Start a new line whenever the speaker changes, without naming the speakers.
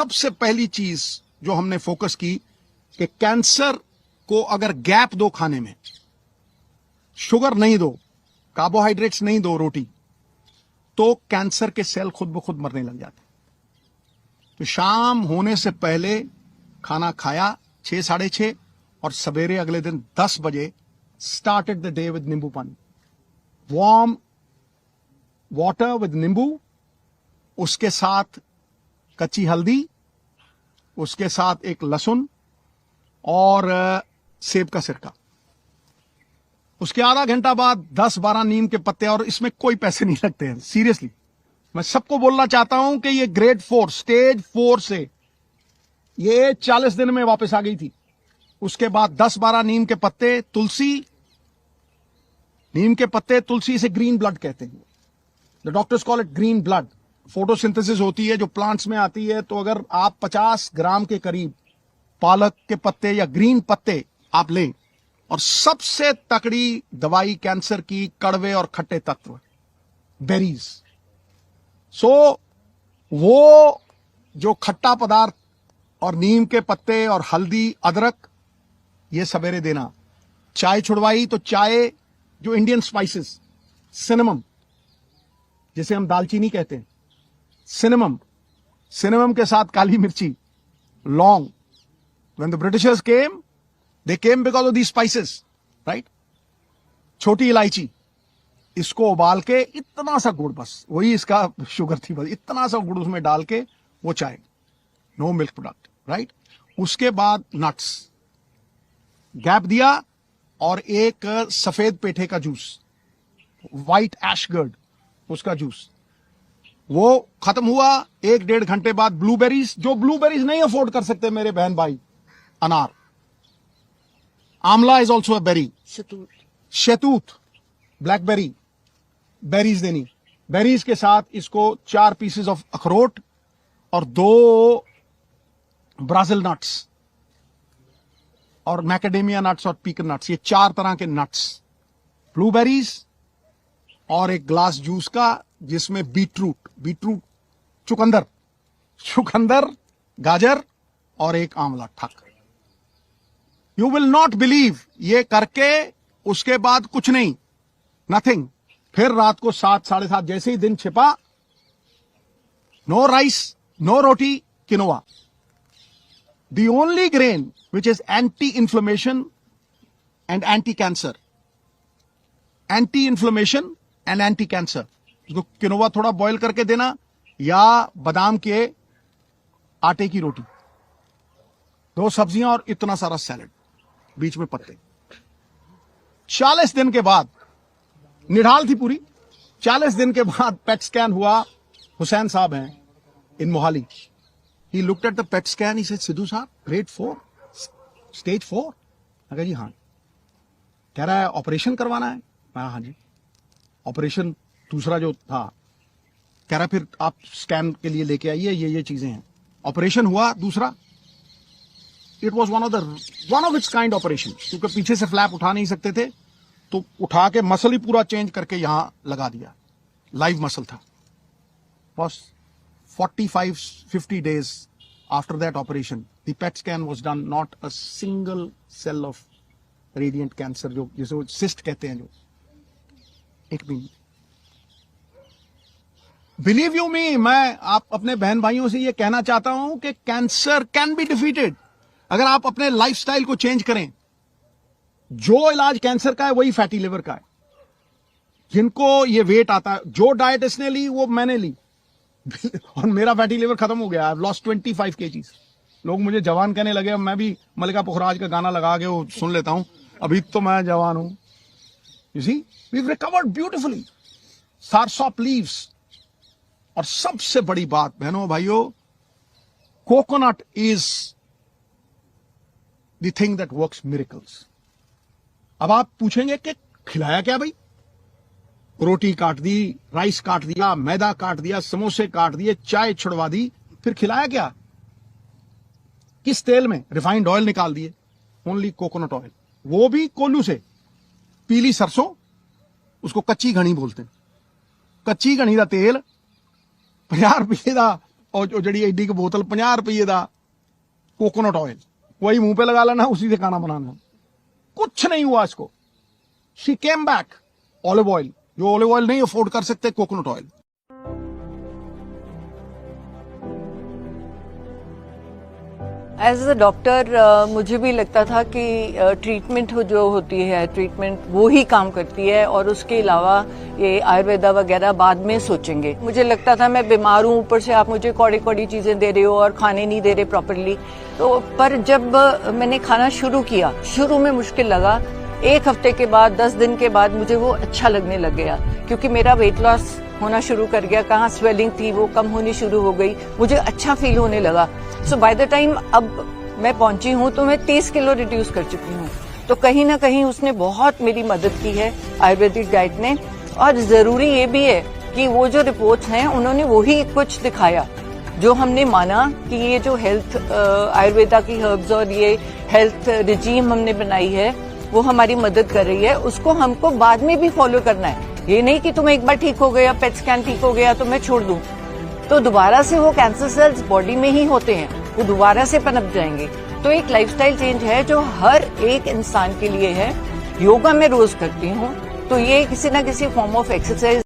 सबसे पहली चीज जो हमने फोकस की कि कैंसर को अगर गैप दो खाने में, शुगर नहीं दो, कार्बोहाइड्रेट्स नहीं दो रोटी, तो कैंसर के सेल खुद ब खुद मरने लग जाते। तो शाम होने से पहले खाना खाया 6 साढ़े 6, और सवेरे अगले दिन 10 बजे स्टार्टेड द डे विद नींबू पानी, वार्म वाटर विद नींबू, उसके साथ कच्ची हल्दी, उसके साथ एक लहसुन और सेब का सिरका। उसके आधा घंटा बाद 10-12 नीम के पत्ते, और इसमें कोई पैसे नहीं लगते हैं। सीरियसली मैं सबको बोलना चाहता हूं कि ये ग्रेड 4 स्टेज 4 से ये 40 दिन में वापस आ गई थी। उसके बाद 10-12 नीम के पत्ते, तुलसी, नीम के पत्ते, तुलसी से ग्रीन ब्लड कहते हैं, the doctors call it green blood. Photosynthesis होती है जो प्लांट्स में आती है। तो अगर आप 50 ग्राम के करीब पालक के पत्ते या ग्रीन पत्ते आप लें, और सबसे तकड़ी दवाई कैंसर की कड़वे और खट्टे तत्व, बेरीज। सो वो जो खट्टा पदार्थ और नीम के पत्ते और हल्दी, अदरक, ये सवेरे देना। चाय छुड़वाई तो चाय, जो इंडियन स्पाइसेस, सिनेमम जिसे हम दालचीनी कहते हैं, सिनेमम के साथ काली मिर्ची, लौंग। When the Britishers came, they came because of these spices, right? छोटी इलायची, इसको उबाल के इतना सा गुड़, बस वही इसका शुगर थी, बस इतना सा गुड़ उसमें डाल के वो चाय, नो मिल्क प्रोडक्ट, राइट? उसके बाद नट्स, गैप दिया, और एक सफेद पेठे का जूस, व्हाइट एशगर्ड, उसका जूस, वो खत्म हुआ। 1-1.5 घंटे बाद ब्लूबेरीज, जो ब्लूबेरीज नहीं अफोर्ड कर सकते मेरे बहन भाई, अनार, आंवला इज ऑल्सो अ बेरी, शहतूत, ब्लैकबेरी, बेरीज देनी। बेरीज के साथ इसको 4 पीसेस ऑफ अखरोट और 2 ब्राजिल नट्स और मैकेडेमिया नट्स और पीकन नट्स, ये 4 तरह के नट्स, ब्लूबेरीज, और एक ग्लास जूस का जिसमें बीटरूट, चुकंदर, गाजर और एक आंवला, ठक। यू विल नॉट बिलीव, ये करके उसके बाद कुछ नहीं, नथिंग। फिर रात को 7 साढ़े 7 जैसे ही दिन छिपा, no rice, no roti, quinoa, the only grain which is anti inflammation and anti cancer, anti inflammation and anti cancer. उसको किनोवा थोड़ा बॉईल करके देना, या बादाम के आटे की रोटी, 2 सब्जियां और इतना सारा सैलेड, बीच में पत्ते। 40 दिन के बाद, निढाल थी पूरी, 40 दिन के बाद पेट स्कैन हुआ। हुसैन साहब हैं in Mohali, he looked at the PET scan, he said, Sidhu साहब, ग्रेड 4 स्टेज 4। मैं कहा जी हाँ। कह रहा है ऑपरेशन करवाना है। मैं हाँ जी। ऑपरेशन दूसरा जो था, कह रहा फिर आप स्कैन के लिए लेके आइए, ये चीजें हैं। ऑपरेशन हुआ दूसरा, it was one of its kind operation, क्योंकि पीछे से फ्लैप उठा नहीं सकते थे, तो उठा के मसल ही पूरा चेंज करके यहां लगा दिया, लाइव मसल था। बस 45-50 days after that operation, the PET scan was done, not a single cell of radiant cancer, जो जिसे cyst कहते हैं, जो एक भी। बिलीव यू मी, मैं आप अपने बहन भाइयों से ये कहना चाहता हूं कि कैंसर कैन बी डिफीटेड अगर आप अपने लाइफस्टाइल को चेंज करें। जो इलाज कैंसर का है वही फैटी लिवर का है। जिनको ये वेट आता है, जो डाइट इसने ली वो मैंने ली और मेरा फैटी लिवर खत्म हो गया। I have lost 25 kgs। लोग मुझे जवान कहने लगे, मैं भी मल्लिका पुखराज का गाना लगा के वो सुन लेता हूं, अभी तो मैं जवान हूं। You see, we have recovered beautifully. Soursop leaves, और सबसे बड़ी बात बहनों भाइयों, coconut is the thing that works miracles. अब आप पूछेंगे कि खिलाया क्या भाई? रोटी काट दी, राइस काट दिया, मैदा काट दिया, समोसे काट दिए, चाय छुड़वा दी, फिर खिलाया क्या? किस तेल में? रिफाइंड ऑयल निकाल दिए, ओनली कोकोनट ऑयल, वो भी कोल्लू से। पीली सरसों, उसको कच्ची घनी बोलते हैं। कच्ची घनी का तेल 50 रुपये का और जड़ी एडी की बोतल 50 रुपये का कोकोनट ऑयल वही मुंह पे लगा लेना, उसी से खाना बनाना। कुछ नहीं हुआ इसको। She came back. Olive oil, जो ऑलिव ऑयल नहीं अफोर्ड कर सकते, coconut oil.
As a doctor मुझे भी लगता था कि ट्रीटमेंट जो होती है, ट्रीटमेंट वो ही काम करती है और उसके अलावा ये आयुर्वेदा वगैरह बाद में सोचेंगे। मुझे लगता था मैं बीमार हूँ, ऊपर से आप मुझे कौड़ी कौड़ी चीजें दे रहे हो और खाने नहीं दे रहे प्रॉपरली। तो पर जब मैंने खाना शुरू किया, शुरू में मुश्किल लगा, 1 हफ्ते के बाद 10 दिन के बाद मुझे वो अच्छा लगने लग गया, क्योंकि मेरा वेट लॉस होना शुरू कर गया। कहाँ स्वेलिंग थी वो कम होनी शुरू हो गई, मुझे अच्छा फील होने लगा। सो बाय द टाइम अब मैं पहुंची हूँ तो मैं 30 किलो रिड्यूस कर चुकी हूँ। तो कहीं ना कहीं उसने बहुत मेरी मदद की है, आयुर्वेदिक डाइट ने। और जरूरी ये भी है कि वो जो रिपोर्ट्स हैं उन्होंने वही कुछ दिखाया जो हमने माना कि ये जो हेल्थ आयुर्वेदा की हर्ब्स और ये हेल्थ रिजीम हमने बनाई है वो हमारी मदद कर रही है, उसको हमको बाद में भी फॉलो करना है। ये नहीं कि तुम एक बार ठीक हो गया, पेट स्कैन ठीक हो गया तो मैं छोड़ दूं, तो दोबारा से वो कैंसर सेल्स बॉडी में ही होते हैं, वो दोबारा से पनप जाएंगे। तो एक लाइफस्टाइल चेंज है जो हर एक इंसान के लिए है। योगा मैं रोज करती हूँ, तो ये किसी ना किसी फॉर्म ऑफ एक्सरसाइज